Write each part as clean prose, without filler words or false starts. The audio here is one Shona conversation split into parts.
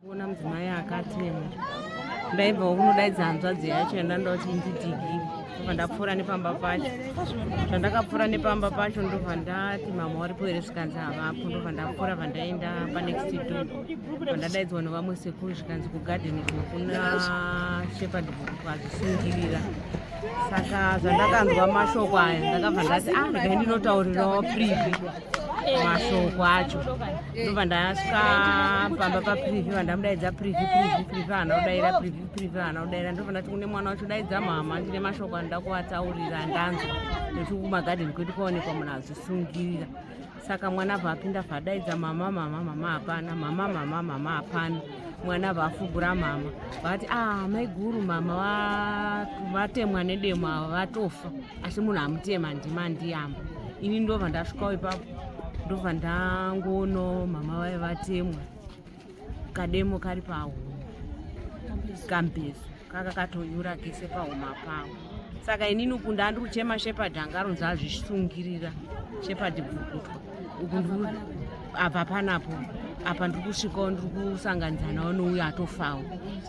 Kuona mudzimai akatemwa ndaibva kunodaidza hanzvadzi yacho yandandoti ndidhigi ndobva ndapfuura nepamba pacho. Zvandakapfuura nepamba pacho ndobva ndati mama waripo here zvikanzi havapo. Ndobva ndapfuura vandaenda panext door vandadaidzwa nevamwe sekuru zvikanzi kugadheni kuna shepherd kwazvisungirira. Saka zvandakanzwa mashoko aya ndakabva ndati regai ndinotaurirawo privi mashoko acho. Ndobva ndasvika pamba paprivi vandamudaidza privi hana kudaira privi hana kudaira. Ndobva ndati kune mwana wacho daidza mama ndine mashoko andoda kuvataurira ndanzwa nekuti kumagadheni kwedu kwaonekwa munhu azvisungirira. Saka mwana abva apinda vadaidza mama hapana, mama hapana. Mwana abva afugura mama vati mai guru mama vatemwa nedemo vatofa asi munhu amutema ndima ndiyamba. Ini ndobva ndasvikawo ipapo ndobva ndangoono mama vai vatemwa kademo kari pahuma kambezo kakakatoyura kese pahuma pavo. Saka inini uku ndandiri kuchema shepherd anga aronzi azvisungirira shepherd bvukutwa uku ndiri abva panapo apa ndiri kusvikawo ndiri kusanganisa nawo nouyo atofawo.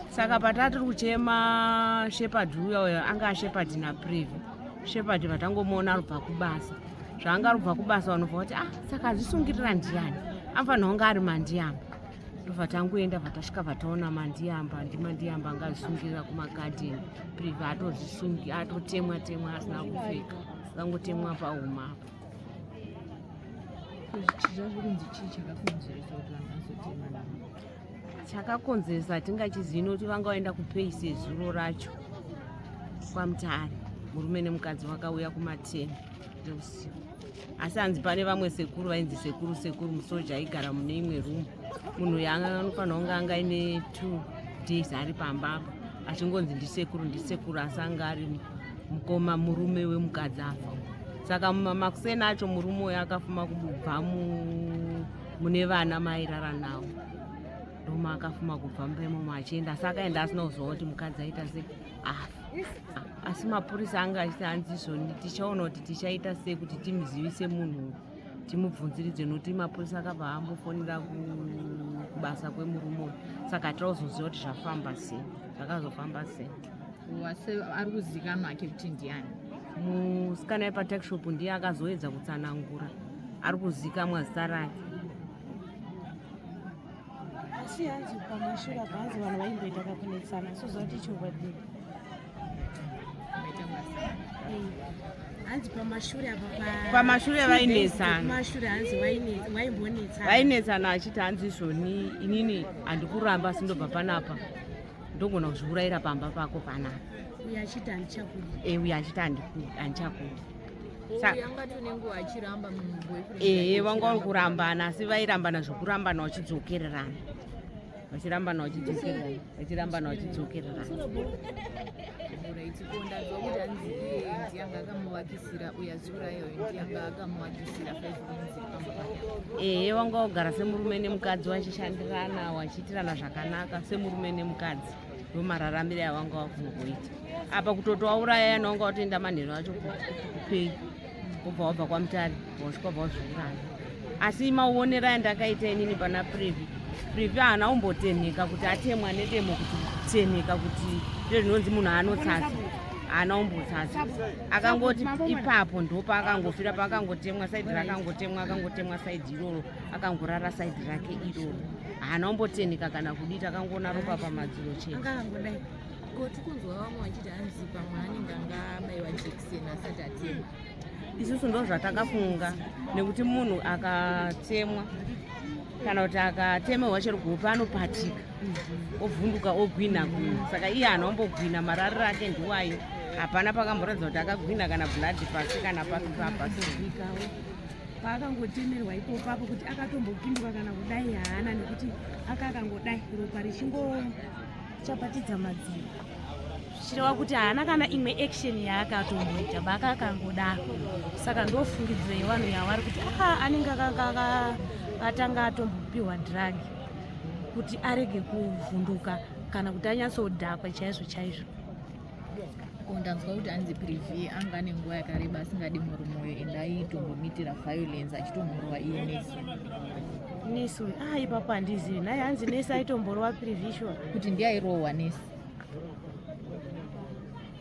Saka patatiri kuchema shepherd uya anga ashepherd naprivi shepherd vatangomuona arubva kubasa zvaanga arubva kubasa vanobva kuti saka azvisungirira ndiani anofanira kunge ari mandiyamba. Ndobva tangoenda vatasvika vataona mandiyamba ndimandiyamba anga azvisungirira kumagadheni privi atotemwa asina kupfeka akangotemwa pahuma apo. Chakakonzeresa hatingachizivi nokuti vanga vaenda kupeise zuro racho kwaMutare. Murume nemukadzi vakauya kuma10 reusiku. Asi hanzi pane vamwe sekuru vainzi sekuru musoja aigara mune imwe rumu. Munhu yanga anofanira kunge anga aine 2 days ari pamba apa achingonzi ndisekuru asi anga ari mukoma murume wemukadzi afa. Saka makuseni acho murume uyo akafuma kubva mune vana mairara navo ndoma akafuma kubva mupemomo achienda asi akaenda asina kuziva kuti mukadzi aita sei afa. Asi mapurisa anga achiti hanzizvoni tichaona kuti tichaita sei kuti timuzivise munhu timubvunziridze nokuti mapurisa akabva ambofonera kubasa kwemurume uyu. Saka tauzoziva kuti zvakazofamba sei. Wase ari kuzikanwa ake kuti ndiani? Musikana wepatakishop ndiye akazoedza kutsanangura ari kuzikamwa zita rake. Asi hanzi pamashure apa hanzi vanhu vaimboita kakunetsana soziva kuti chokwadi hanzi pamashure vainesana. Pamashure hanzi vaimbonetsana. Vainetsana achiti hanzi izvoni inini handikuramba asi ndobva panapa ndogona kuzviurayira pamba pako panapa. Uyo achiti handichakudi. Uyo achiti handichakudi. Yangati unenge achiramba boyfriend. Vanga vari kurambana asi vairambana zvokurambana vachidzokererana. Vachirambana vachidzokererana. Ndadzwa kuti hanzi ndiyanga akamuvakisira uya zura iyoyo ndiyanga akamuvakisira 5 minutes. Vanga kugara semurume nemukadzi vachishandirana vachiitirana zvakanaka semurume nemukadzi. Ndomararamiro avanga vakungoita. Apa kutotoauraya yana vanga vatoenda manheru acho kupei ubva wabva kwaMutare wasvika wabva wazviuraya. Asi mauonero ayandakaita inini pana privi haana kumbotenheka kuti atemwa nedemo kuti kutenheka kuti ndiro zvinonzi munhu anotsatsa haana kumbotsatsa. Akangoti ipapo ndopa akangofira paakangotemwa saidhi akangotemwa saidhi iroro akangorara saidhi rake iroro. Haana kumbotenheka kana kudita akangoona ropa pamadziro chete. Koti kunzwa vamwe vachiti hanzi pamwe anenge angabayiwa jekiseni asati atemwa. Isusu ndo zvatakafunga nekuti munhu akatemwa kana kuti akatemerwa chero kuhope anopatika ovhunduka ogwina. Saka iye haana kumbogwina marariro ake ndiwayo. Hapana pakamboratidza kuti akagwina kana bhladhi pasi kana pasizikawo. Paakangotemerwa ipopapo kuti akatombopinduka kana kudai haana nekuti akangodai ropa richingochapatidza madziro. Zvichireva kuti haana kana imwe action yaakatomboita bakakangodaro. Saka ndofungidziro yevanhu yavari kuti anenge atanga atombopiwa drug kuti arege kuvhunduka kana kuti anyatsodhakwa chaizvo. Ndanzwa kuti anzi Privy anga ane nguva yakareba asingadi murumoyo ende aitombomitira violence achitomhorwa iye Nesi. Ipapo handizivi. Naye hanzi Nesi aitomborwa Privy sure kuti ndiye airohwa Nesi.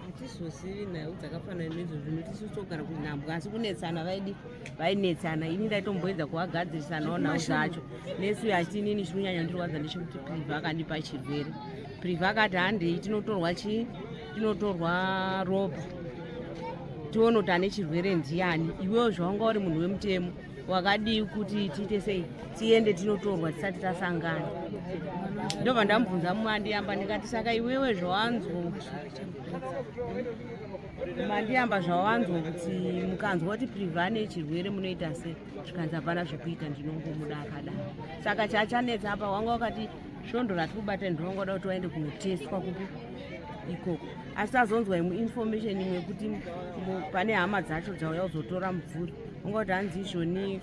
Hatizosivi nhau dzakafanana nezvozvo notisi togara kunhambwa asi kunetsana vainetsana ini ndaitomboedza kuvagadzirisanawo nhau dzacho. Nesi hatinini chinonyanya ndirwadza ndechekuti Privy akandipa chirwere. Privy akati handei tinotorwa tinotorwa ropa tione kuti ane chirwere ndiani. Iwewo zvawanga uri munhu wemutemo wakadii kuti tiite sei tiende tinotorwa tisati tasangana. Ndobva ndamubvunza mandiyamba ndikati saka iwewe zvawanzwa mandiyamba zvawanzwa kuti mukanzwa kuti Privy ane chirwere munoita sei. Zvikanzi hapana zvekuita ndinongomuda akadaro. Saka chachanetsa apa wanga wakati svondo ratikubata ndinongoda kuti waende kunoteswa kupi ikoko. Asi azonzwa information imwe kuti pane hama dzacho dzauya kuzotora mubvuri. Wanga kuti hanzi izvoni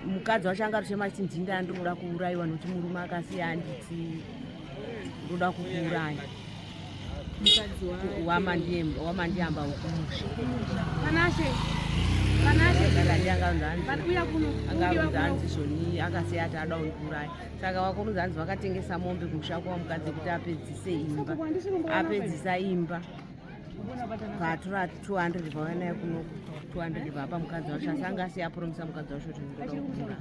mukadzi wacho anga ruchema achiti ndinda ndinoda kuurayiwa nokuti murume akasiya anditi ndoda kukuuraya. Wamandiyamba ukumusha. Angaunza hanzi izvoni akasiya ati ada kundiuraya. Saka wakomudza hanzi vakatengesa mombe kumusha kwa mukadzi kuti apedzisa imba. Vatora 200 vawana kuno 200 vapa mukadzi wacho asi anga asiya promisa mukadzi wacho kuti ndoda kukuuraya.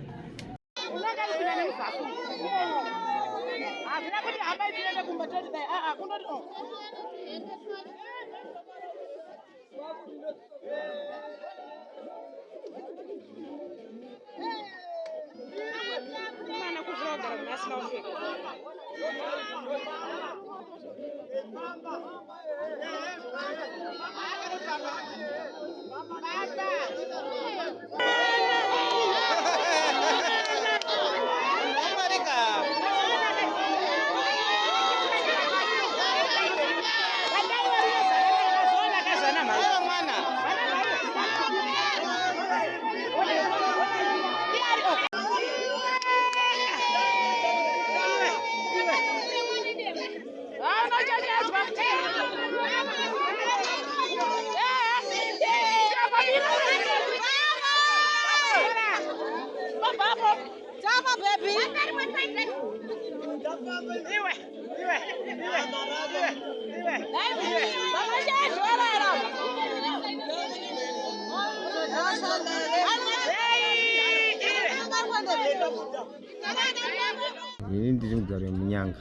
Ini ndiri mugaro wemunyanga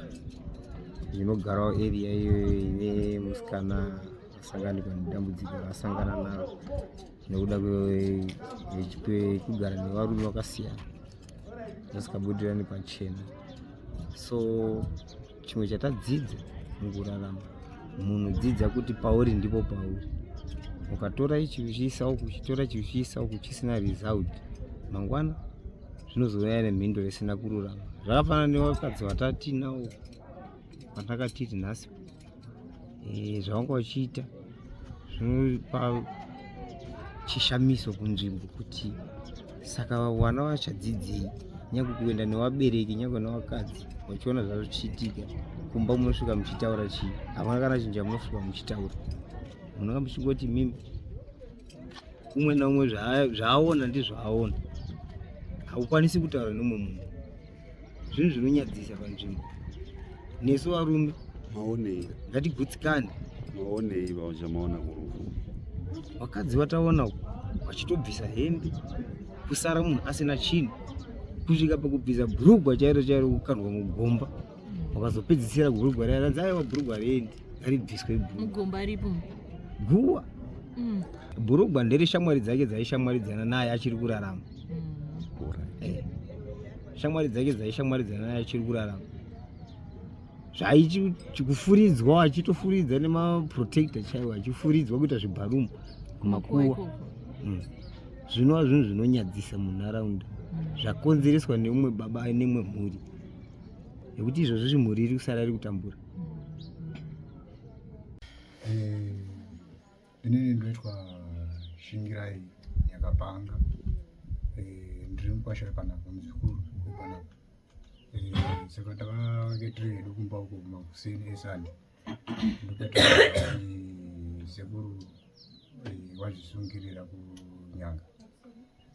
ndinogarawo area iyo ine musikana asanganikwa nedambudziko rasangana naro nekuda kwekugara nevarume vakasiyana vasingabudirani pachena. So chimwe chatadzidza mukurarama munhu dzidza kuti pauri ndipo pauri. Ukatora ichi uchiisa uku uchitora ichi uchiisa uku chisina result mangwana zvinozouya nemhindo risina kururama. Zvakafanana nevakadzi vatinawo vatakatiri nhasi. Zvavanga vachiita zvinopa chishamiso kunzvimbo kuti saka wana vachadzidzei nyangwe kuenda nevabereki nyangwe nevakadzi vachiona zvazvichiitika kumba munosvika muchitaura chii. Havana kana chinja munosvika muchitaura munonga muchingoti mimi umwe naumwe zvaaona ndizvaaona. Haukwanisi kutaura nemumwe munhu. Zvinhu zvinonyadzisa panzvimbo. Nesu varume maonei ngatigutsikane. Maonei vachamaona kurufu. Vakadzi vataona vachitobvisa hembe kusara munhu asina chinhu kusvika pakubvisa bhurugwa chairo chairo kukandwa mugomba. Wakazopedzisira bhurugwa raya ranzi aiwa bhurugwa rendi garibviswe mugomba ripo guwa. Bhurugwa ndere shamwari dzake dzaishamwaridzana naye achiri kurarama. Shamwari dzake dzaishamwaridzana naye achiri kurarama. Zvaichikufuridzwa achitofuridza nemaprotector chaiwo achifuridzwa kuita zvibharumu kumakuwa. Zvinova zvinhu zvinonyadzisa munharaunda zvakonzereswa neumwe baba nemwe mhuri nekuti izvozvo zvimhuri iri kusara iri kutambura. Inini ndoitwa Shingirai Nyakapanga. Ndiri mukwasha panapa muzvikuru panapa. Saka takanga tiri hedu kumba uko kumakuseni esani. Ndokati sekuru wazvisungirira kunyanga,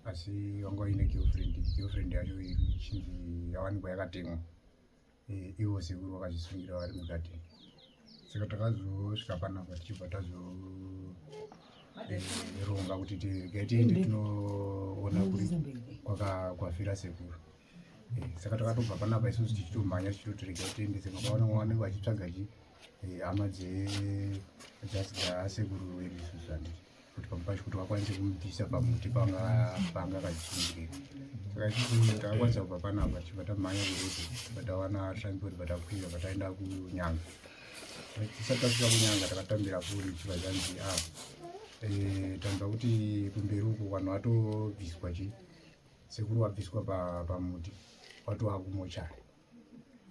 asi wanga waine girlfriend yacho ichinzi yawanikwa yakatemwa. Ivo sekuru vakazvisungira vari mugadheni. Saka takazosvika panapa tichibva tazoronga kuti tiende tinoona kuri kwafira sekuru. Saka takatobva panapa isusu tichitomhanya tichitoti regai tiende, saka kwaona wanenge vachitsvaga hama dzasekuru wedu isusu handiti kuti pamupacho kuti vakwanise kumubvisa pamuti panga kazvisungirira. Saka isusu takakwanisa kubva panapa tichibva tamhanya kuretu, tibva tawana transport, bva takwira, bva taenda kunyanga. Tisati tasvika kunyanga takatambira furi tichibva zvanzi tanzwa kuti kumberi uko vanhu vatobviswa sekuru wabviswa pamuti watova kumochari.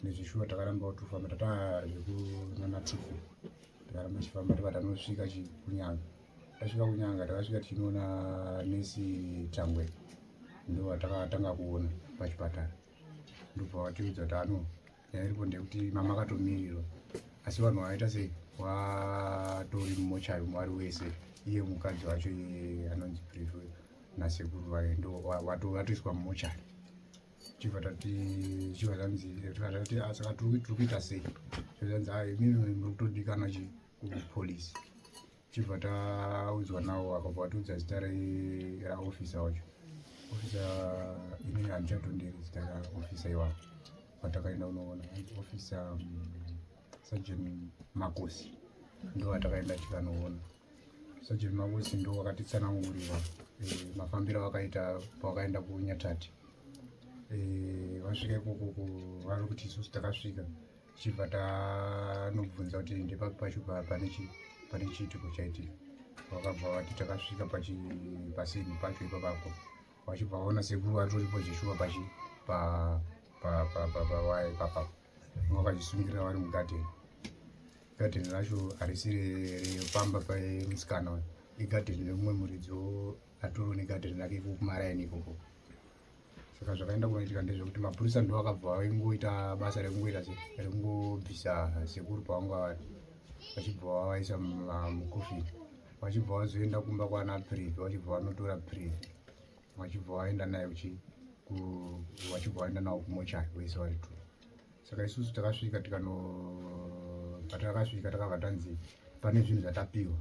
Nezvishuwa takaramba kutofamba tatazvekunana tifu, takaramba tichifamba tiba tanosvika kunyanga. Tasvika kunyanga takasvika tichinoona nesi Tambwe, ndo watakatanga kuona pachipatara. Ndobva watiudza kuti nyaya iripo ndekuti mama akatomirirwa, asi vanhu vaita sei watori mumochari mwari wese, iye mukadzi wacho anonzi Prefu nasekuru vaye ndo watoiswa mumochari. Chibva zvanzi saka tiri kuita sei, zvanzi imimi muri kutodikana kupolisi. Chibva taudzwa navo vakabva vatiudza zita raofisa wacho. Ofisa inini handichatonderi zita raofisa iwavo, vatakaenda kunoona ofisa Sergeant Makosi, ndo vatakaenda tikanoona. Sergeant Makosi ndo wakatitsanangurira mafambiro vakaita pavakaenda kuNyatati. Vasvika ikoko vari kuti isusu takasvika tichibva tanobvunza kuti ndepapi pacho pane chiitiko chaitika. Vakabva vati takasvika pasini pacho ipapapo, vachibva vaona sekuru vatoripo zvishuwa papapo vakazvisungira vari mugadheni. Gadheni racho harisi repamba pamusikana, igadheni remumwe muridzi atoro negadheni rake kumaraini ikoko. Saka zvakaenda kunoitika ndezvekuti mapurisa ndo vakabva vaingoita basa rekungobvisa sekuru pavanga vari, vachibva vavaisa mukofini, vachibva vazoenda kumba kwana Previ, vachibva vanotora Previ, vachibva vaenda naye vachibva vaenda navo kumochari vese vari tu. Saka isusu takasvika patakasvika takabva tanzi pane zvinhu zvatapiwa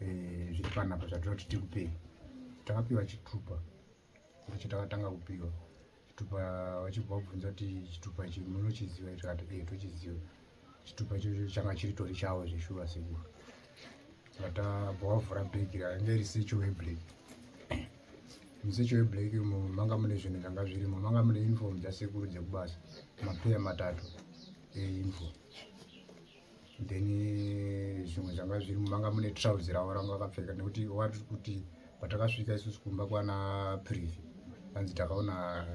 zviri panapa zvatoti tikupei. Takapiwa chitupa chatakatanga kupiwa chitupa, vachibva kubvunza kuti chitupa ichi munochiziva, tikati tochiziva. Chitupa ichocho changa chiritori chavo zveshuwa sekuru. Vatabva vavhura bhegi rainge risecho weblack. Musecho weblack umo manga mune zvinhu zvanga zvirimo, manga mune uniform dzasekuru dzekubasa, mapeya 3 euniform. Then zvimwe zvanga zvirimo manga mune trouser ravo ranga vakapfeka, nekuti wati kuti patakasvika isusu kumba kwana Previ vanzi takaona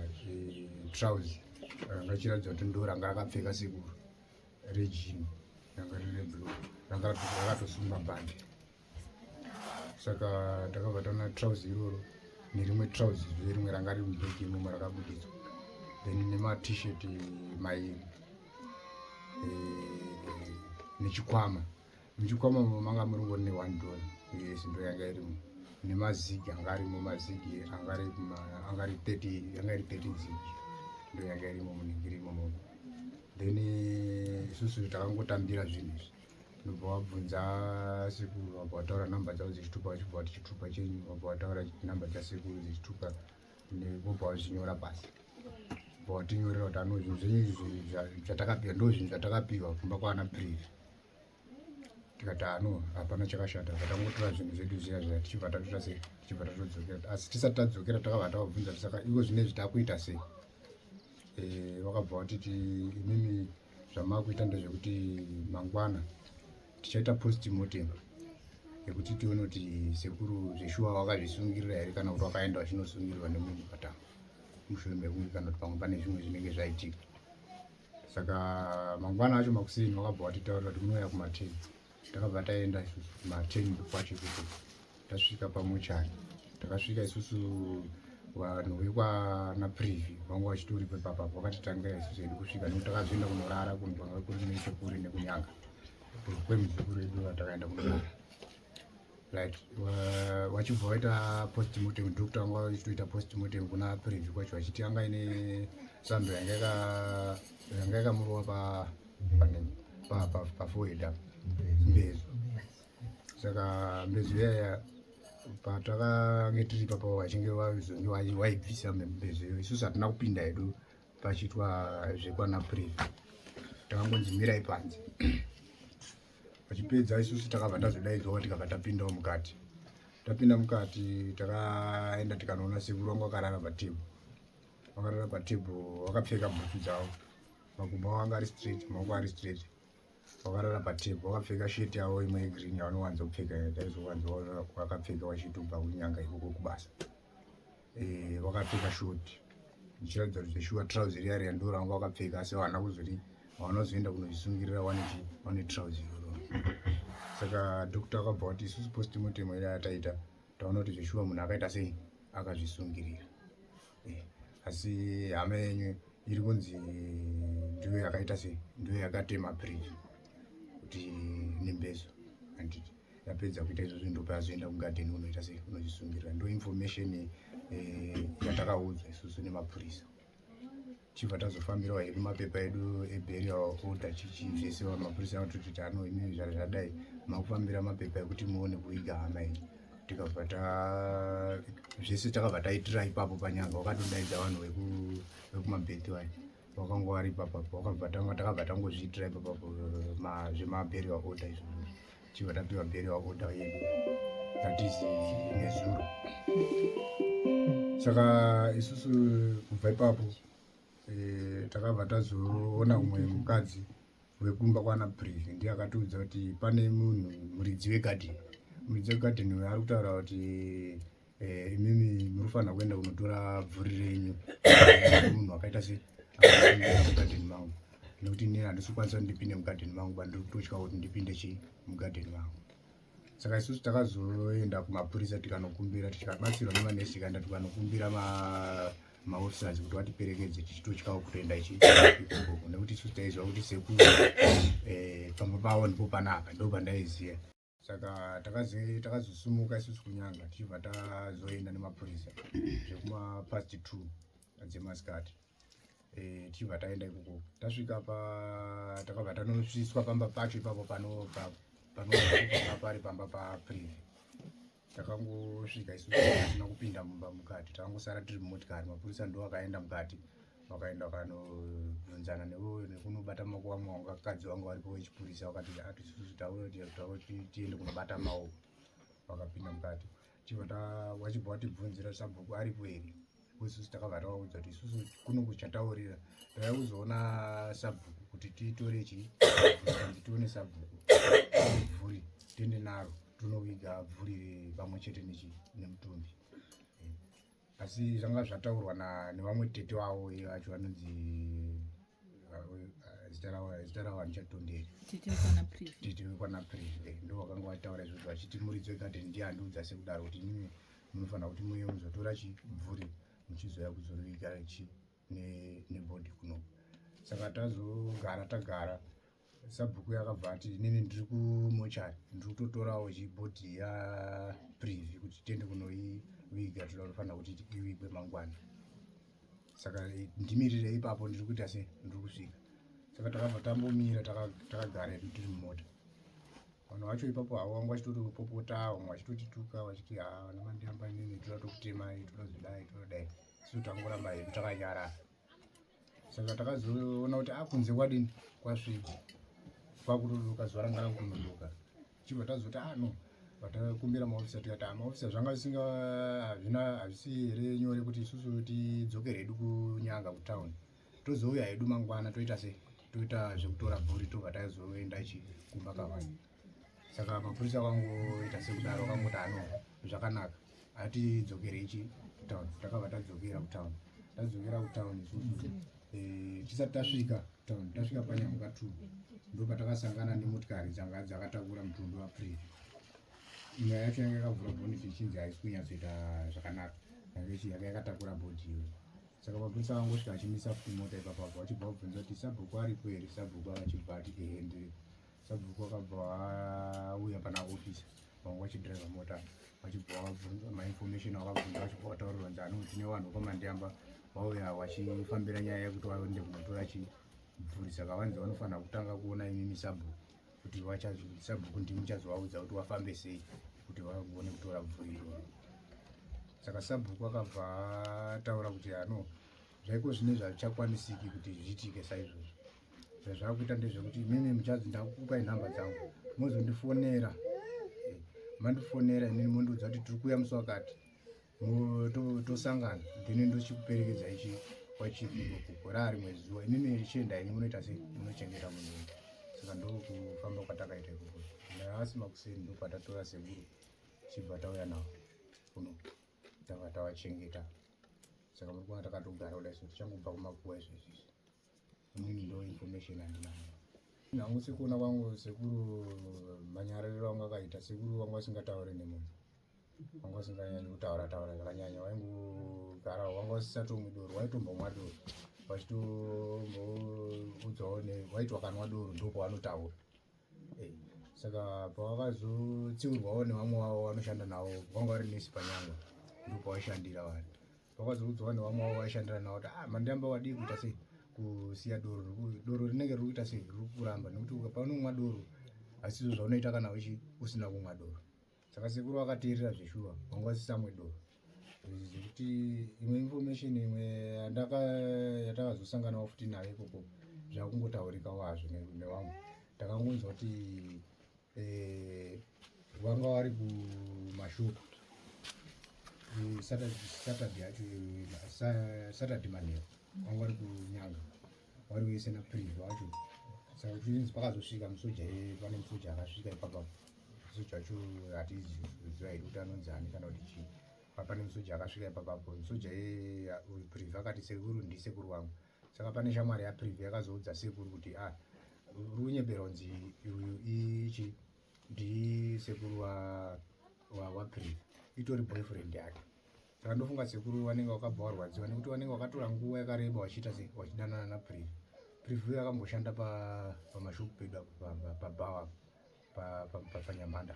trouser ranga chiratidza kuti ndo ranga rakapfeka sekuru rejini, ranga rine blue, ranga rakatosunga bhandi. Saka takabva taona trouser iroro nerimwe trouser rimwe ranga riri mubhegi imomo rakabudidzwa, then nema-t-shirt mairi nechikwama. Muchikwama manga muringori ne$1 yes ndo yanga irimo, nemazigi anga arimo, mazigi anga iri 30 zigi ndo yanga irimo munenge irimo. Then isusu takangotambira zvinhu izvi, ndobva wabvunza sekuru, wabva wataura namba dzavo dzechitupa, wachibva wati chitupa chenyu, wabva wataura namba dzasekuru dzechitupa, nebva wazvinyora pasi, bva watinyorera kuti zvinhu zvenyu zvatakapiwa ndo zvinhu zvatakapiwa kumba kwana Previ. Tikati hapana chakashata, takangotora zvinhu zvedu zviya tichibva tatora sei, tichibva tatodzokera. Asi tisati tadzokera takabva tavabvunza saka ivo zvinezvi takuita sei. Vakabva vatiti imimi zvamakuita ndezvekuti mangwana tichaita post-mortem yekuti tione kuti sekuru zveshuwa wakazvisungirira here kana kuti wakaenda wachinosungirirwa nemumwe mukatanga mushure mekunge kana kuti pamwe pane zvimwe zvinenge zvaitika. Saka mangwana acho makuseni vakabva vatitaurira kuti munouya kuma10. Takabva taenda isusu kuma10 kwacho ikoko, tasvika pamochari. Takasvika isusu vanhu vekwana Previ vanga vachitoripo ipapapo, vakatitangira isusu hedu kusvika, nekuti takazoenda kunorara kunhu kwanga kuri nechekure nekunyanga kwemuzukuru edu vatakaenda kunorara. right wachibva waita postmortem ndokutanga wachitoita postmortem kuna preview kwacho vachiti anga ine sando yanga yakamurova pafoheda mbezu saka mbezu yaya patakange tiri papo vachinge vazonge waibvisa mbezu iyo isusu hatina kupinda hedu pachitwa zvekwana preview takangonzimirai panze vachipedza isusu takabva tazodaidzwa tikabva tapindawo mukati tapinda mukati takaenda tikanoona sekuru wangu akarara patebho wakarara patebho wakapfeka bhutsu dzavo makumbo anga ari straight maoko ari straight wakarara patebho wakapfeka sheti yavo imwe yegreen yavanowanza kupfeka taizowanza wakapfeka wachitobva kunyanga ikoko kubasa wakapfeka shoti ndichiratidza kuti zveshuwa trouser yari yandora wanga wakapfeka asi hawana kuzoti wanozoenda kunozvisungirira wane trouser saka dokta akabva kuti isusu postmortem ida yataita taona kuti zveshuwa munhu akaita sei akazvisungirira asi hama yenyu iri kunzi ndiyo yakaita sei ndiyo yakatema preview kuti nembezo handiti yapedza kuita izvozvo ndopa yazoenda kugadheni unoita sei unozvisungirira ndo information yatakaudzwa isusu nemapurisa chibva tazofambirawo hedu mapepa edu eburial order zvese mapurisa anototi ano imini zvadai makufambira mapepa ekuti muone kuiga hama yenyu tikabva zvese takabva taitira ipapo panyanga wakatodaidza vanhu vekumabhethi wayo wakanga wari ipapapo takabva tangozviitira ipapapo zvemaburial order izvozvo chibva tapiwa burial order yedu that is nezuro saka isusu kubva ipapo takabva tazoona umwe mukadzi wekumba kwana preview ndiye akatiudza kuti pane munhu muridzi wegadheni uyo ari kutaura kuti imimi munofanira kuenda kunotora bvuri renyu munhu akaita se akaingira mugadheni mangu nekuti inini handisi kukwanisa kuti ndipinde mugadheni mangu bandiri kutotya kuti ndipinde mugadheni mangu saka isusu takazoenda kumapurisa tikanokumbira tikabatsirwa nemanesi tikaenda tikanokumbira maofficers kuti vatiperekedze tichitotyawo kutoenda ikoko nekuti isusu taizwa kuti sekuru pamba pavo ndipo panapa ndo pandaiziya saka takazosumuka isusu kunyanga tichibva tazoenda nemapurisa zvekuma past 2 dzemasikati tichibva taenda ikoko tasvika takabva tanosviswa pamba pacho ipapo pari pamba papreview takangosvika isusu tasina kupinda mumba mukati takangosara tiri mumotikari mapurisa ndo akaenda mukati wakaenda wakanobvunzana nekunobata maoko wamwe wakakadzi wangu varipo wechipurisa wakati isusu tauti tiende kunobata maoko wakapinda mukati chibva wachibva watibvunzira sabhuku aripo here isusu takabva tawaudza kuti isusu kuno kuchataurira tauya kuzoona sabhuku kuti titore tione sabhuku bvuri tiende naro tunoviga bvuri pamwe chete nemutumbi asi zvanga zvataurwa nevamwe tete wavo vacho vanonzi zita ravo handichatonderi tete wekwana preview ndo vakanga vataura izvozvo vachiti muridzi wegadheni ndiye handiudza sekudaro kuti imimi munofanira kuti muye muzotora chibvuri muchizoya kuzoviga nebhodhi kuno saka tagara sabhuku yakabva ati inini ndiri kumochari ndiri kutotorawo chibhodhi yapreview kuti tiende kunoiviga toda kufanira kuti ivigwe mangwana saka ndimirirei ipapo ndiri kuita se ndiri kusvika saka takabva tambomira takagara edu tiri mumota vanhu vacho ipapo havo vanga vachitotopopota vamwe vachitotituka vachiti namandiamba inini toda tokutemai toda zvidai todai isu tangoramba hedu takanyarara saka takazoona kuti kunze kwadini kwasvika kwakutoduka zuva ranga rakunoduka chibva tazoti no vatakumbira maofisa tikati maofisa zvanga havisi here nyore kuti isusu tidzokere hedu kunyanga kutauni tozouya hedu mangwana toita se toita zvekutora bhuri tobva taizoenda kumba kavanhu saka mapurisa vangoita sekudaro vakangoti zvakanaka hatidzokerei kutauni takabva tadzokera kutauni isusu tisati tasvika kutauni tasvika panyanga 2 ndo patakasangana nemotikari dzanga dzakatakura mutumbi wapreview imwe yacho yanga yakavhura bhoneti ichinzi haisi kunyatsoita zvakanaka yanga yakatakura bhodhi iyo saka mapurisa vangosvika achimisa futi mota ipapapo vachibva kubvunza kuti sabhuku aripo here sabhuku akachibva ati ehe ndiripo sabhuku akabva auya pana ofisa vamwe vachidhiraivha mota vachibva mainformation avabvunza vachibva vataurirwa nzano tine vanhu vakamandiamba vauya vachifambira nyaya yekuti vaende kunotora chimvuri saka vanzi vanofanira kutanga kuona imimi sabhuku kuti sabhuku ndimi muchazovaudza kuti vafambe sei kuti vagone kutora bvuri iroro. Saka sabhuku akabva ataura kuti zvaiko zvine zvichakwanisiki kuti zviitike saizvozvo. Zvazvakuita ndezvekuti imimi muchadzi ndakupai nhamba dzangu muzondifonera mandifonera inini mondiudza kuti tiri kuuya musi wakati tosangana then ndochikuperekedza ichi kwachiviko gore ari mwezi zuva inini chienda ini munoita sei munochengeta munhu. Saka ndokufamba kwatakaita ikoko asi makuseni ndokwatatora sekuru chibva tauya navo kuno tava tavachengeta. Saka muri kuona takatogara kudai so tichangobva kumakuwa izvezvizvi inini ndo information handinayo. Nangu sekuona kwangu sekuru manyarariro wangu akaita sekuru wangu asingatauri nemunhu wangu asinganyanyi kutaura zvakanyanya waingogara wangu asisatoumwi doro waitombomwa doro wachitomboudzwawo waiti wakanwa doro ndo pawanotaura. Saka pawakazotsiurwawo nevamwe wavo vanoshanda navo vanga vari nesi panyanga ndo pavaishandira vanhu vakazoudzwa nevamwe wavo vaishandira navo kuti mandiamba wadii kuita sei kusiya doro rinenge riri kuita sei riri kuramba nekuti paunomwa doro asizvo zvaunoita kana usina kumwa doro. Saka sekuru vakateerera zveshuwa vanga vasisamwe doro zvekuti imwe information imwe yatakazosanganawo futi nayo ikoko zvakungotaurikawo hazvo nevamwe takangonzwa kuti vanga vari kumashopu Saturday yacho Saturday manheru vanga vari kunyanga vari kuise naprivhu wacho. Saka zvinzi pakazosvika musoja pane musoja akasvika ipapapo musoja wacho hatiziva here kuti anonzi ani kana kuti chii pane musoja akasvika ipapapo musoja privhu akati sekuru ndisekuru wangu. Saka pane shamwari yaprivhu yakazoudza sekuru kuti uri kunyepera kunzi uyu ichi ndisekuru waprivhu itori boyfriend yake. Saka ndofunga sekuru vanenge vakabva varwadziwa nekuti vanenge vakatora nguva yakareba vachiita sei vachidanana naprivhu. Privhu yakamboshanda pamashopu pedu pabawa panyamhanda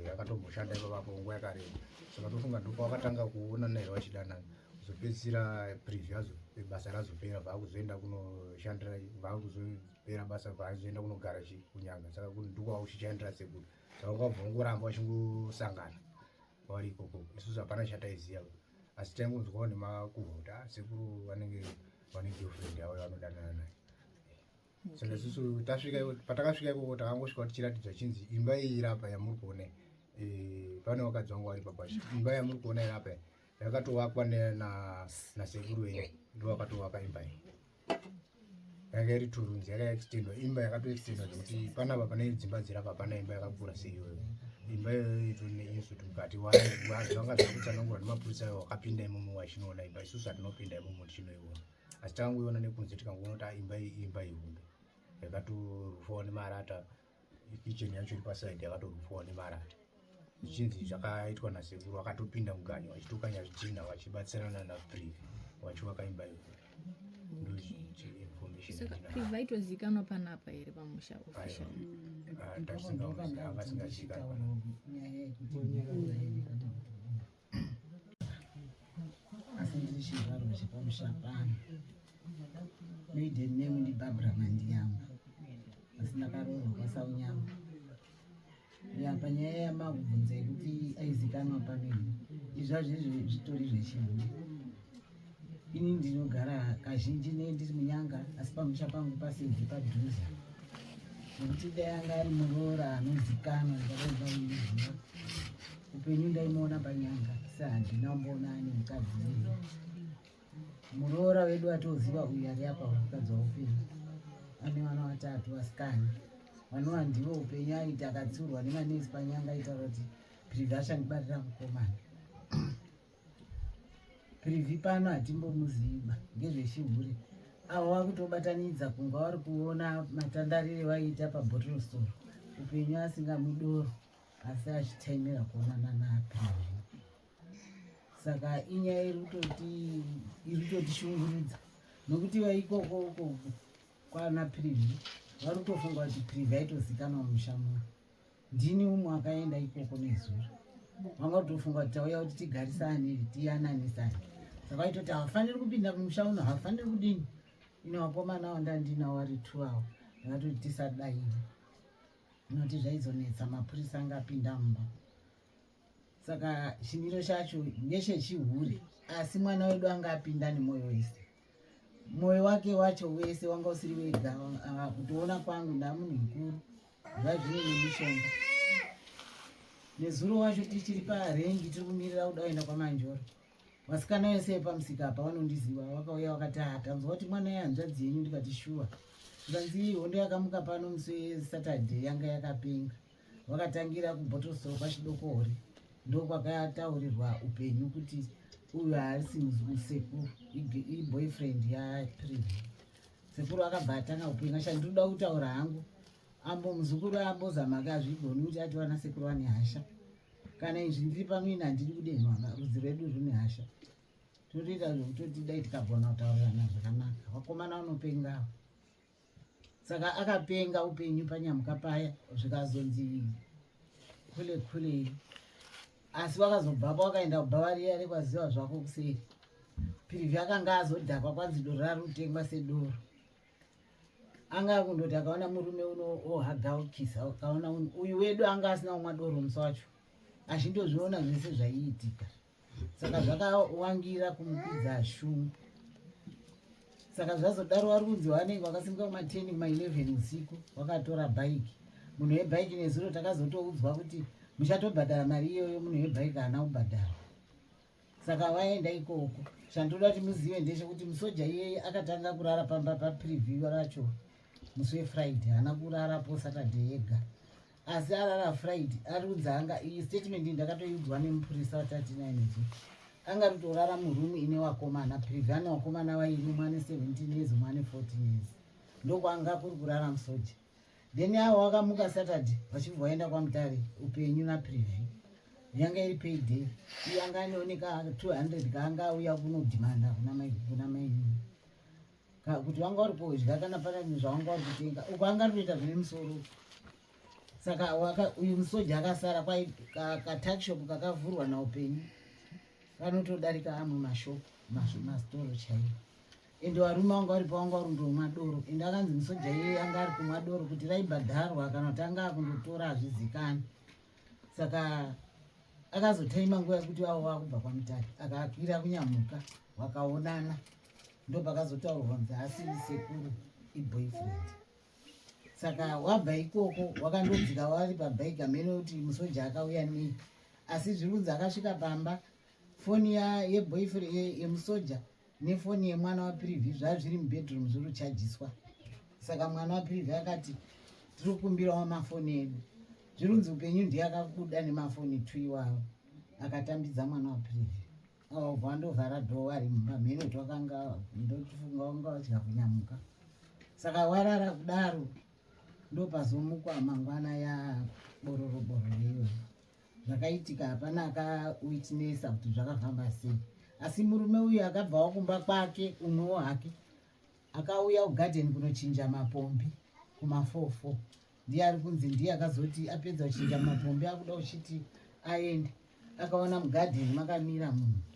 yakatomboshanda ipapapo nguva yakareba. Saka ndofunga ndopavakatanga kuonana here vachidanana kuzopedzisira privhu yazo basa razopera vaakuzoenda kunoshandira vaakuzopera basa vaazoenda kunogara kunyanga. Saka ndokwava kuchichandira sekuru. Saka vakabva ngoramba vachingosangana vari ikoko isusu hapana chataiziva asi taingonzwawo nemakuhwa kuti sekuru vanenge vane girlfriend yavo vanodanana naye. Saka isusu patakasvika ikoko takangosvika tichiratidzwa chinzi imba iyi irapa yamuri kuona pane vakadzi vangu vari papasha imba yamuri kuona irapa yakatovakwa nasekuru wenyu ndo vakatovaka imba iyi yanga iri turunzi yakaextendwa imba yakatoextendwa zvekuti panapa pane dzimba dzirapa pana imba yakakura seiyoyo. Imba iyoyo neisutu mukati vanga zvakutsanangurwa nemapurisa wakapinda imomo wachinoona imba isusu hatinopinda imomo tichinoiona asi takangoiona nekunze tikangoona kuti imba imba ihombe yakatorufawo nemarata kicheni yacho iri pasaidi yakatorufawo nemarata zvichinzi zvakaitwa nasekuru wakatopinda muganyo wachitokanya zvidhina wachibatsirana naprivhu wachivaka imba ihombe. Privhu vaitozikanwa panapa here pamusha official avasingazikanwa asi ndiri chivharo chepamusha pano. Maiden name ndiBarbara Mandiyangu asi ndakaroorwa kwaSaunyama. Panyaya yamakubvunza yekuti aizikanwa pameni izvazvo zvitori zvechirungu. Ini ndinogara kazhinji ndiri munyanga asi pamusha pangu paseidzi padhuze nekuti dai anga ari muroora anozikanwa ndakaivaizia upenyu ndaimuona panyanga asi handina kumboona ane mukadzi wedu. Muroora wedu atoziva uyu ari apa mukadzi waupenyu ane vana vatatu vasikana vanova ndivo upenyu aita akatsiurwa nemanesi panyanga aitaura kuti privhu achandibarira mukomana. Privhu pano hatimbomuziva ngezvechihure avo vakutobatanidza kunga vari kuona matandarire vaiita pabottle store upenyu asingamwi doro asi achitaimira kuonana naPrivhu. Saka inyaya iri kutotishungurudza nokuti vaikoko ukoko kwana Privhu vari kutofunga kuti Privhu aitozikanwa mumusha muno ndini umwe akaenda ikoko nezuro vanga kutofunga kuti tauya kuti tigarisane tiyananisane saka vaitoti havafaniri kupinda mumusha uno havafaniri kudini ine vakomana wandandinawo vari 2 avo ndakatoti tisadaire inoti zvaizonetsa mapurisa angapinda mumba saka chimiro chacho ndechechihure asi mwana wedu angapinda nemwoyo wese mwoyo wake wacho wese wanga usiri wega kutoona kwangu ndamunhu mukuru zvazvine nemishonga nezuro wacho tichiri parengi tiri kumirira kuda kuenda kwamanjoro vasikana vese pamusika apa vanondiziva vakauya vakati tanzwa kuti mwana yehanzvadzi yenyu ndikati shuwa zvikanzi hondo yakamuka pano musi weSaturday yanga yakapenga vakatangira kubhotosoro pachidokore ndokwakataurirwa upenyu kuti uyu haasi musekuru iboyfriend yaPrivi sekuru akabva atanga upenyu asha ndinoda kutaura hangu ambo muzukuru ambozama akazvigoni kuti ati vana sekuru vane hasha kana izvi ndiri pano ine handiri kudenhwa rudzi rwedu rune hasha totoita zvekutoti dai tikagona kutaurirana zvakanaka vakomana vanopengawo saka akapenga upenyu panyamuka paya zvikazonzi kule asi vakazobvapo vakaenda kubhavariya rekwaziva zvako kuseri Privi akanga azodhakwa kwanzi doro rari kutengwa sedoro anga kundoti akaona murume uno ohagaukisa akaona uyu wedu anga asina umwa doro musi wacho achindozviona zvese zvaiitika saka zvakawangira kumupidza shumu saka zvazodaro vari kunzi wanenge wakasimuka kuma10 kuma11 usiku wakatora bhaiki munhu webhaiki nezuro takazotoudzwa kuti muchatobhadhara mari iyoyo munhu webhaiki haana kubhadhara saka waenda ikoko chandoda kuti muzive ndechekuti musoja iyeye akatanga kurara pamba paPrivi racho musi weFriday haana kurarapo Saturday yega asi arara Friday ari kunzi anga iyi statement ndakatoiudzwa nemupurisa wa39 anga rutorara murumu ine wakomana Privi ane wakomana vairi mwane 17 years mwane 14 years ndokwanga kuri kurara musoja then avo wakamuka Saturday vachibva vaenda kwaMutare upenyu naPrivi yanga iri payday yanga anooneka 200 kaanga auya kunodhimanda kuna maini kuti wanga uri kodya kana pana zvawanga uri kutenga uko anga ritoita zvine musoro saka uyu musoja akasara katakshop kakavhurwa naupenyu kanotodarika amwe mashopu masitoro chaiwo ende varume vanga vari pavanga vari kundomwa doro ende akanzi musoja iye anga ari kumwa doro kuti raibhadharwa kana kuti anga akundotora hazvizikani saka akazotaima nguva yekuti vavo vakubva kwaMutare akakwira kunyamuka vakaonana ndopakazotaurwa kunzi asi sekuru iboyfriend saka wabva ikoko wakandodzika vari pabhaiki amene kuti musoja akauya nei asi zviri kunzi akasvika pamba foni yeboyfriend yemusoja nefoni yemwana waPrivi zvazviri mubedroom zviri kuchajiswa saka mwana waPrivi akati tiri kukumbirawo mafoni edu zviri kunzi upenyu ndiye akabuda nemafoni 2 iwavo akatambidza mwana waPrivi vandovhara dhoo ari mumba mhene kuti wakanga ndotifunga wanga vatya kunyamuka saka warara kudaro ndopazomukwa mangwana yabororo iyoyo zvakaitika hapana akawitnesa kuti zvakafamba sei asi murume uyu akabvawo kumba kwake umwewo hake akauya kugarden kunochinja mapombi kuma44 ndiye ari kunzi ndiye akazoti apedza kuchinja mapombi akuda kuchiti aende akaona mugarden makamira munhu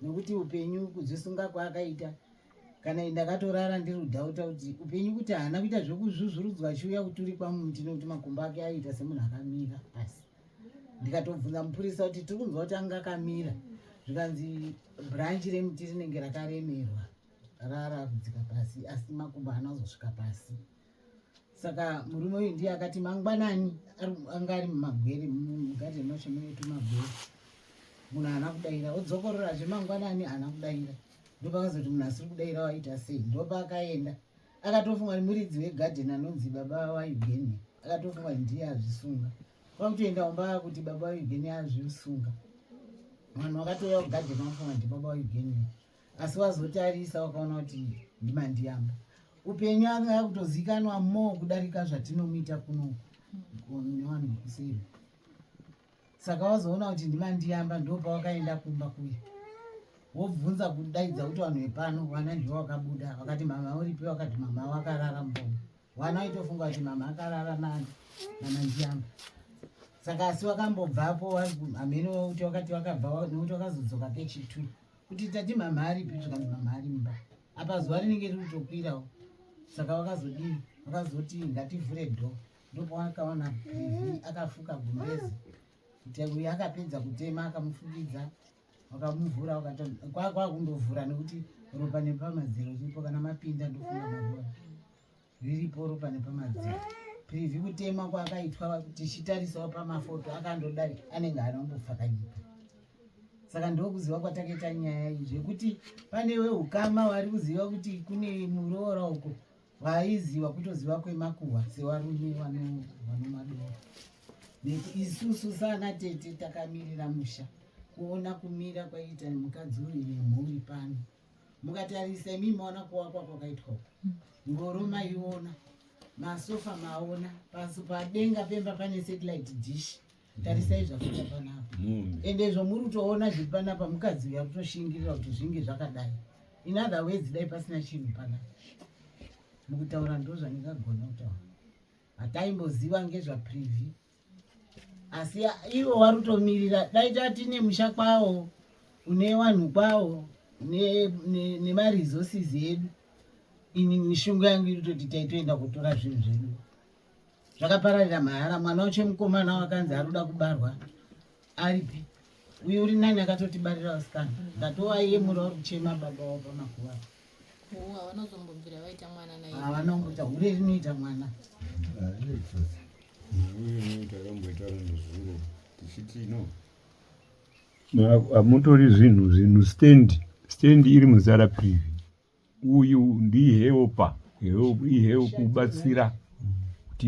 nokuti upenyu kudzisunga kwaakaita kana ndakatorara ndiri kudhauta kuti upenyu kuti haana kuita zvekuzvuzvurudzwa achiuya kuturikwa mumuti nekuti makumbo ake aita semunhu akamira pasi ndikatobvunza mupurisa kuti tiri kunzwa kuti anga akamira zvikanzi bhuranchi remuti rinenge rakaremerwa rara kudzika pasi asi makumbo haana kuzosvika pasi saka murume uyu ndiye akati mangwanani anga ari mumagwere mugari macho munetu magwere munhu haana kudaira odzokorora zvemangwanani haana kudaira ndopakazoti munhu asiri kudaira waita sei ndopaakaenda akatofunga kuti muridzi wegadheni anonzi baba waEugenia akatofunga kuti ndiye azvisunga kwakutoenda kumba kuti baba waEugenia azvisunga vanhu vakatouya kugadheni vafunga kuti baba waEugenia asi wazotarisa wakaona kuti ndimandiyamba upenyu anga kutozikanwa mo kudarika zvatinomuita kuno nevanhu kuseri saka wazoona kuti ndimandiyamba ndopa wakaenda kumba kuya wobvunza kudaidza kuti vanhu vepano vana ndivo vakabuda vakati mama uripi vakati mama wakarara mbomo vana vaitofunga kuti mama akarara nani namandiyamba saka asi wakambobvapo amene kuti wakati wakabva nokuti wakazodzoka kechitu kuti tati mamhari pi zvikati mamhari mba apa zuva rinenge riri kutokwirawo saka wakazodii wakazoti ngativhure dho ndopawakaona privi akafuka gumbezi kuti uyu akapedza kutema akamufukidza wakamuvhura kwakundovhura nekuti ropa nepamadziro riripo kana mapinda ndofunga marova riripo ropa nepamadziro privi kutema kwakaitwa tichitarisawo pamafoto akandodai anenge anongopfakanyika saka ndokuziva kwatakaita nyaya iyi zvekuti pane weukama wari kuziva kuti kune muroora uko waiziva kutoziva kwemakuhwa sevarume vanomadoro isusu sana tete takamirira musha kuona kumira kwaita mukadzi uyu nemhuri pano mukatarisa imi maona kuvakwa kwakaitwa ngoro maiona masofa maona pasi padenga pemba pane satellite dish tarisai zvakuita panapa ende zvomuri kutoona zviri panapa mukadzi uyu akutoshingirira kuti zvinge zvakadai in other words dai pasina chinhu panapa mukutaura ndo zvandingagona kutaura hataimboziva ngezvaprivi asi ivo vari kutomirira dai tatine musha kwawo une wanhu kwawo nemaresources edu ini mishungu yangu iri kutoti taitoenda kutora zvinhu zvedu zvakapararira mahara mwana wacho mukomana wakanzi ari kuda kubarwa aripi uye uri nani akatotibarira vasikana ndatovayemura uri kuchema baba wavo pamakuva havanozombobvira vaita mwana naye havanongota hure rinoita mwana takamboitaura nezuro tichiti no hamutori zvinhu stendi iri muzara privi uyu ndiheopa ihewo kubatsira kuti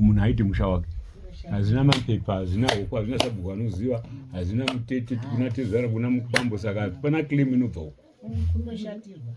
munhu aite musha wake hazina mapepa hazina huku hazina sabhuku anoziva hazina mutete kuna tezara kuna mupambo saka pana claim inobva huko kundoshatirwa